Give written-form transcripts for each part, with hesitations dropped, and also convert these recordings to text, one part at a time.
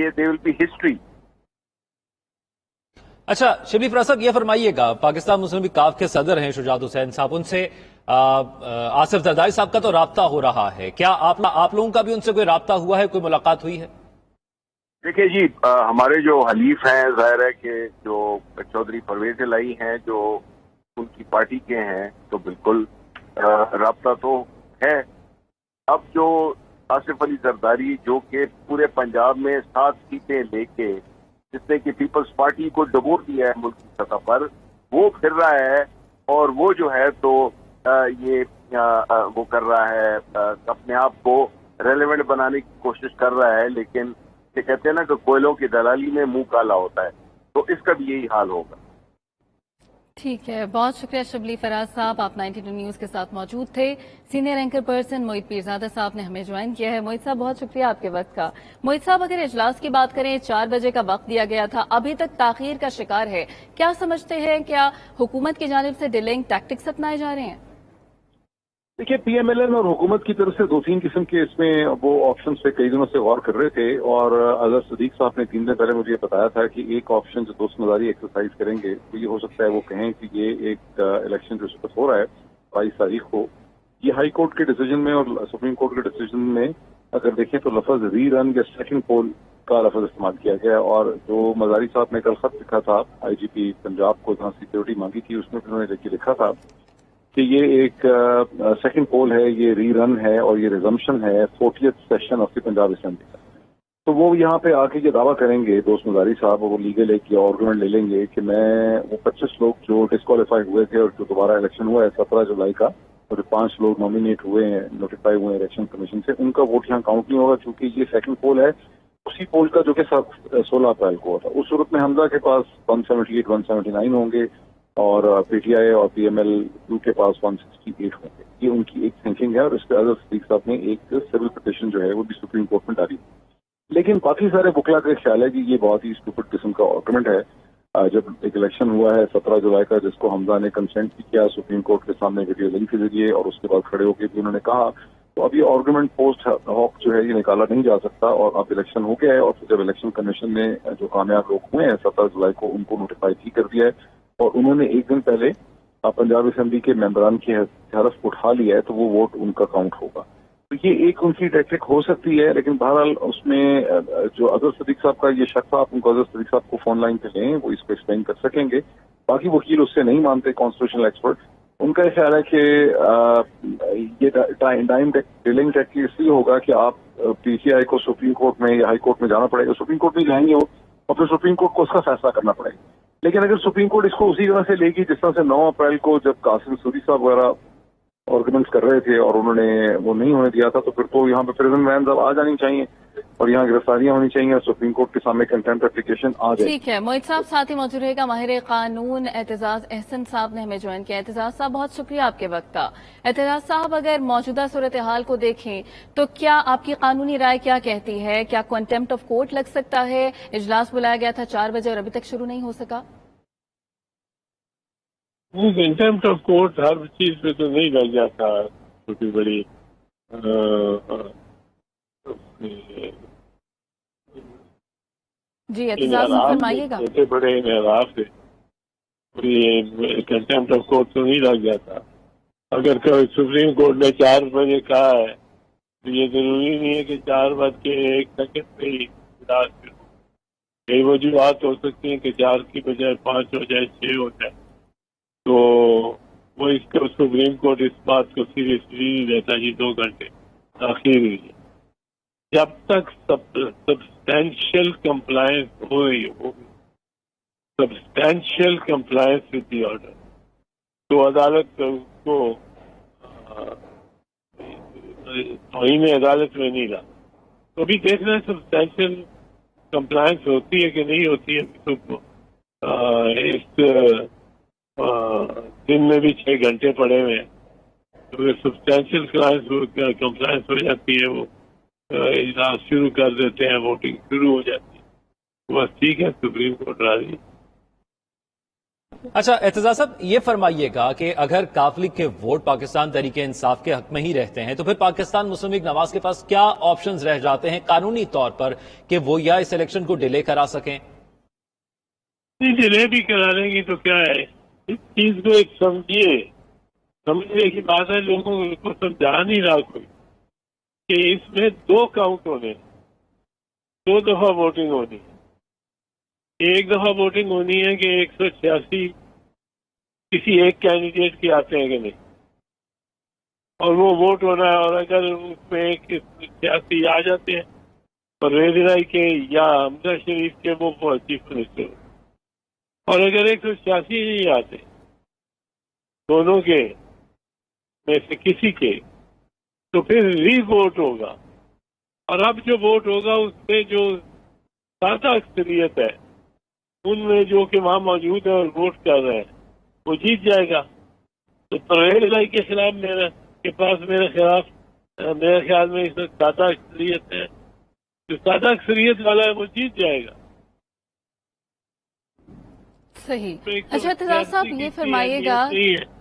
They will be history. अच्छा शिबली फराज, ये फरमाइएगा, पाकिस्तान मुस्लिम league काफ के सदर हैं शुजात हुसैन साहब, उनसे आसिफ जरदारी साहब का तो राब्ता हो रहा है, क्या आप लोगों का भी उनसे कोई राब्ता हुआ है, कोई मुलाकात हुई है? देखिए जी, हमारे जो हलीफ हैं, जाहिर है कि जो चौधरी परवेज इलाही हैं, जो उनकी पार्टी के हैं, तो बिल्कुल राब्ता तो है। अब जो आसिफ अली जरदारी, जो कि पूरे पंजाब में 7 सीटें लेके, जिसने कि पीपल्स पार्टी को डबोर दिया है मुल्क की सतह पर, वो फिर रहा है और वो जो है तो ये वो कर रहा है, अपने आप को रेलेवेंट बनाने की कोशिश कर रहा है, लेकिन ये कहते हैं ना कि कोयलों की दलाली में मुंह काला होता है, तो इसका भी यही हाल होगा। ठीक है, बहुत शुक्रिया शिबली फराज साहब, आप 92 न्यूज के साथ मौजूद थे। सीनियर एंकर पर्सन मोहित पीरजादा साहब ने हमें ज्वाइन किया है। मोहित साहब बहुत शुक्रिया आपके वक्त का। मोहित साहब, अगर इजलास की बात करें, 4 बजे का वक्त दिया गया था, अभी तक ताखीर का शिकार है, क्या समझते हैं, क्या हुकूमत की जानिब से डिलेइंग टैक्टिक्स अपनाए जा रहे हैं? देखिए, पीएमएलएन और हुकूमत की तरफ से 2-3 किस्म के इसमें वो ऑप्शन पे कई दिनों से गौर कर रहे थे, और अगर सदीक साहब ने 3 दिन पहले मुझे बताया था कि एक ऑप्शन जो दोस्त मदारी एक्सरसाइज करेंगे, तो ये हो सकता है वो कहें कि ये एक इलेक्शन जो इस हो रहा है 22 तारीख को, ये हाई कोर्ट के डिसीजन में और सुप्रीम कोर्ट के डिसीजन में अगर देखें तो लफज री रन या सेकंड पोल का लफज इस्तेमाल किया गया, और जो मदारी साहब ने कल खत लिखा था आईजीपी पंजाब को, जहां सिक्योरिटी मांगी थी, उसमें उन्होंने लिखा था कि ये एक सेकंड पोल है, ये री रन है और ये रिजम्पशन है 40th session of the Punjab assembly का। तो वो यहाँ पे आके ये दावा करेंगे दोस्त मदारी साहब, वो लीगल एक आर्गूमेंट ले लेंगे कि मैं वो 25 लोग जो डिस्क्वालीफाई हुए थे और जो दोबारा इलेक्शन हुआ है 17 जुलाई का, और जो 5 लोग नॉमिनेट हुए हैं, नोटिफाई हुए हैं इलेक्शन कमीशन से, उनका वोट यहाँ काउंट नहीं होगा, क्योंकि ये सेकंड पोल है उसी पोल का जो कि 16 अप्रैल को होता। उस सूरत में हमजा के पास 178-179 होंगे और पीटीआई और पीएमएल के पास 168 होंगे। ये उनकी एक थिंकिंग है, और इसके अदर सदीक साहब ने एक सिविल पिटीशन जो है वो भी सुप्रीम कोर्ट में डाली। लेकिन बाकी सारे बुकला का ख्याल है कि ये बहुत ही स्टूपिड किस्म का आर्गुमेंट है। जब एक इलेक्शन हुआ है 17 जुलाई का, जिसको हमजा ने कंसेंट भी किया सुप्रीम कोर्ट के सामने वीडियो लिंक के जरिए, और उसके बाद खड़े होकर भी उन्होंने कहा, तो अब ये आर्गुमेंट पोस्ट हॉक जो है ये निकाला नहीं जा सकता, और अब इलेक्शन हो गया है, और जब इलेक्शन कमीशन ने जो कामयाब लोग हुए हैं 17 जुलाई को, उनको नोटिफाई भी कर दिया है, और उन्होंने एक दिन पहले पंजाब असेंबली के मेंबरान की हलफ उठा लिया है, तो वो वोट उनका काउंट होगा। तो ये एक उनकी टैक्टिक हो सकती है, लेकिन बहरहाल उसमें जो अजहर सदीक साहब का ये शक था, आप उनको अजहर सदीक साहब को फोन लाइन पे लें, वो इसको एक्सप्लेन कर सकेंगे। बाकी वकील उससे नहीं मानते, कॉन्स्टिट्यूशनल एक्सपर्ट, उनका ख्याल है कि ये डिलेइंग टैक्टिक इसलिए होगा कि आप पीसीआई को सुप्रीम कोर्ट में या हाई कोर्ट में जाना पड़ेगा, सुप्रीम कोर्ट में जाएंगे वो, और फिर सुप्रीम कोर्ट को उसका फैसला करना पड़ेगा। लेकिन अगर सुप्रीम कोर्ट इसको उसी तरह से लेगी जिस तरह से 9 अप्रैल को जब कासिम सूरी साहब वगैरह आर्गुमेंट्स कर रहे थे और उन्होंने वो नहीं होने दिया था, तो फिर तो यहाँ पे प्रिजन वैन अब आ जानी चाहिए और यहाँ गिरफ्तारियां होनी चाहिए, सुप्रीम कोर्ट के सामने कंटेम्प्ट एप्लीकेशन आ जाए। ठीक है, मोहित साहब साथ ही मौजूद रहेगा माहिर कानून एतजाज अहसन साहब ने हमें ज्वाइन किया। एतजाज साहब बहुत शुक्रिया आपके वक्त का। एतजाज साहब, अगर मौजूदा सूरत हाल को देखें तो क्या आपकी कानूनी राय क्या कहती है? क्या कंटेम्प्ट ऑफ कोर्ट लग सकता है? इजलास बुलाया गया था 4 बजे और अभी तक शुरू नहीं हो सका। कंटेम्प्ट ऑफ कोर्ट हर चीज पे तो नहीं लग जाता, छोटी बड़ी जी एतजाज फरमाइएगा। छोटे बड़े एराफ से ये कंटेम्प्ट ऑफ कोर्ट तो नहीं लग जाता। अगर कोई सुप्रीम कोर्ट ने 4 बजे कहा है तो ये जरूरी नहीं है कि 4:01 पे ही इजलास शुरू। कई वजूहत हो सकती है कि 4 की बजाय 5 हो जाए, 6 हो जाए, तो वो इसको सुप्रीम कोर्ट इस बात को सीरियसली नहीं लेता कि 2 घंटे आखिर हुई है। जब तक सब्सटेंशियल कंप्लायंस हो रही है, substantial compliance with the order, तो अदालत को तौहीन अदालत में नहीं ला। तो अभी देखना है सब्सटेंशियल कंप्लायंस होती है कि नहीं होती है। तो इस दिन में भी 6 घंटे पड़े हुए हैं, तो सब्सटेंशियल कंप्लायंस हो जाती है, वो इजलास शुरू कर देते हैं, वोटिंग शुरू हो जाती है, बस ठीक है, सुप्रीम कोर्ट राजी। अच्छा एतजाज साहब, ये फरमाइएगा कि अगर काफ लीग के वोट पाकिस्तान तहरीके इंसाफ के हक में ही रहते हैं तो फिर पाकिस्तान मुस्लिम लीग नवाज के पास क्या ऑप्शंस रह जाते हैं कानूनी तौर पर कि वो या इस इलेक्शन को डिले करा सकें? नहीं, डिले भी करा लेंगी तो क्या है, इस चीज को एक समझने की बात है, लोगों को समझा नहीं रहा कोई कि इसमें 2 काउंट होने, 2 दफा वोटिंग होनी है। एक दफा वोटिंग होनी है कि 186 किसी एक कैंडिडेट के आते हैं कि नहीं, और वो वोट होना है, और अगर उसमें 186 आ जाते हैं परवेज इलाही के या हमजा शरीफ के, वो चीफ मिनिस्टर, और अगर 186 नहीं आते दोनों के में से किसी के, तो फिर री वोट होगा। और अब जो वोट होगा उसमें जो सादा अक्सरियत है उनमें जो कि वहां मौजूद है और वोट कर रहे हैं वो जीत जाएगा। तो परवेज इलाही के खिलाफ मेरे ख्याल में इस वक्त सादा अक्सरियत है, जो सादा अक्सरियत वाला है वो जीत जाएगा। सही। अच्छा एतजाज साहब ये फरमाइएगा,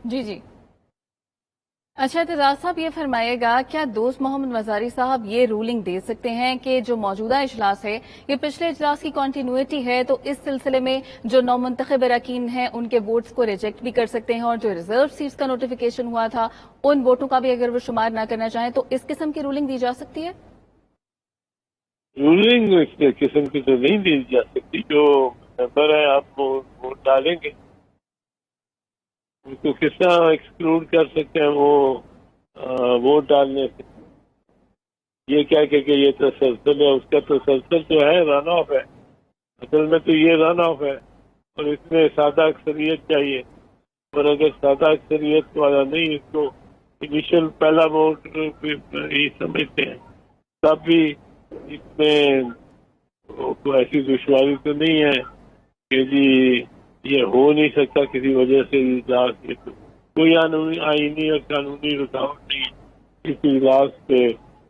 जी अच्छा एतजाज साहब ये फरमाइएगा, क्या दोस्त मोहम्मद मजारी साहब ये रूलिंग दे सकते हैं कि जो मौजूदा इजलास है ये पिछले इजलास की कंटिन्यूटी है, तो इस सिलसिले में जो नौमुंतखब अरकान हैं उनके वोट्स को रिजेक्ट भी कर सकते हैं, और जो रिजर्व सीट्स का नोटिफिकेशन हुआ था उन वोटों का भी अगर वो शुमार ना करना चाहें तो इस किस्म की रूलिंग दी जा सकती है? रूलिंग इस किस्म की तो नहीं दी जा सकती। जो मेंबर है आप वो वोट डालेंगे, उनको किस तरह एक्सक्लूड कर सकते हैं वो वोट डालने से? ये क्या कि ये तसलसल है, उसका तसलसल तो है, रन ऑफ है, असल में तो ये रन ऑफ है, और इसमें सादा अक्सरियत चाहिए। और अगर सादा अक्सरियत वाला नहीं, इसको इनिशियल पहला वोट ही समझते हैं, तब भी इसमें कोई ऐसी दुश्वारी तो नहीं है कि जी ये हो नहीं सकता किसी वजह से इजलास के, तो कोई आईनी और कानूनी रुकावट नहीं इस इजलास पे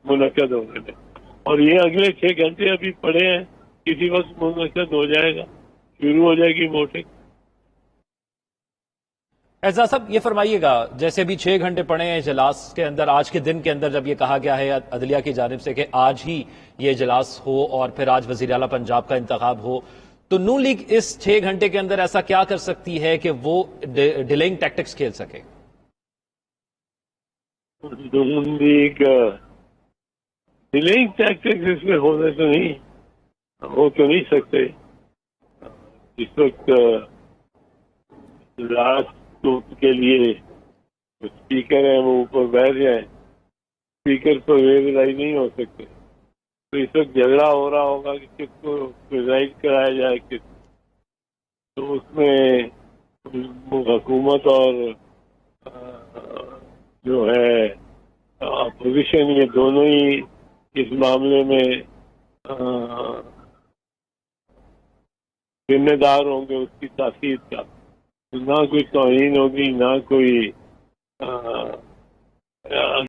मुनक्कद होने में। और ये अगले 6 घंटे अभी पड़े हैं, किसी वक्त मुनक्कद हो जाएगा, शुरू हो जाएगी वोटिंग। एतजाज साहब ये फरमाइएगा, जैसे अभी 6 घंटे पड़े हैं इजलास के अंदर, आज के दिन के अंदर जब ये कहा गया है अदलिया की जानिब से कि आज ही ये इजलास हो और फिर आज वजीर आला पंजाब का इंतखाब हो, तो नून लीग इस 6 घंटे के अंदर ऐसा क्या कर सकती है कि वो डिलेइंग टैक्टिक्स खेल सके? नून लीग डिलेइंग टैक्टिक्स इसमें होने तो नहीं, हो तो नहीं सकते। इस वक्त लास्ट के लिए स्पीकर है वो ऊपर बैठ जाए, स्पीकर पर वेरीफाई नहीं हो सकते, तो इस वक्त झगड़ा हो रहा होगा कि किसको प्रिजाइड कराया जाए किस, तो उसमें हुकूमत और जो है अपोजिशन, ये दोनों ही इस मामले में जिम्मेदार होंगे उसकी तासीर का। ना कोई तौहीन होगी, ना कोई